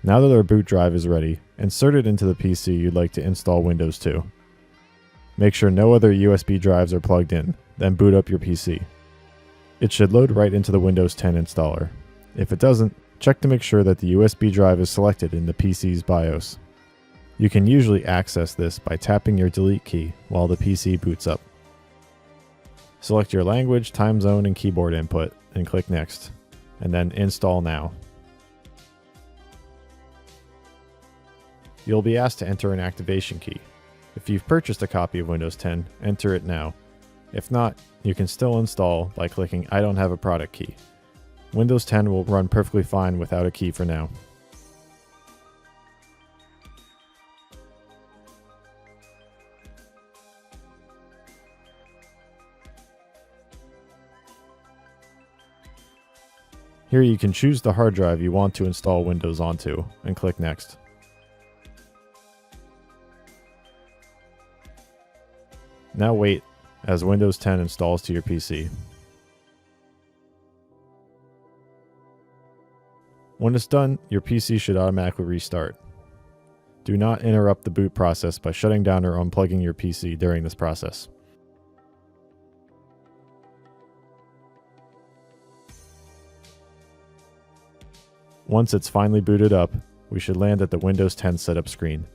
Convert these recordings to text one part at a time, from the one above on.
Now that our boot drive is ready, insert it into the PC you'd like to install Windows to. Make sure no other USB drives are plugged in, then boot up your PC. It should load right into the Windows 10 installer. If it doesn't, check to make sure that the USB drive is selected in the PC's BIOS. You can usually access this by tapping your delete key while the PC boots up. Select your language, time zone, and keyboard input, and click Next, and then Install Now. You'll be asked to enter an activation key. If you've purchased a copy of Windows 10, enter it now. If not, you can still install by clicking I don't have a product key. Windows 10 will run perfectly fine without a key for now. Here you can choose the hard drive you want to install Windows onto, and click Next. Now wait as Windows 10 installs to your PC. When it's done, your PC should automatically restart. Do not interrupt the boot process by shutting down or unplugging your PC during this process. Once it's finally booted up, we should land at the Windows 10 setup screen.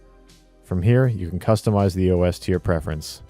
From here, you can customize the OS to your preference.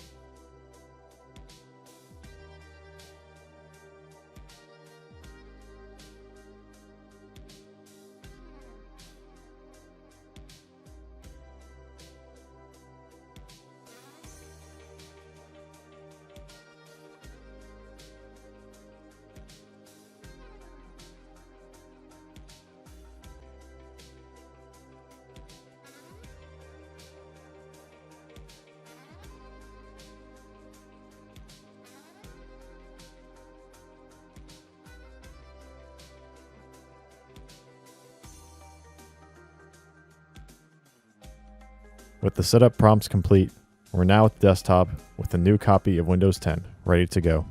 With the setup prompts complete, we're now at the desktop with a new copy of Windows 10 ready to go.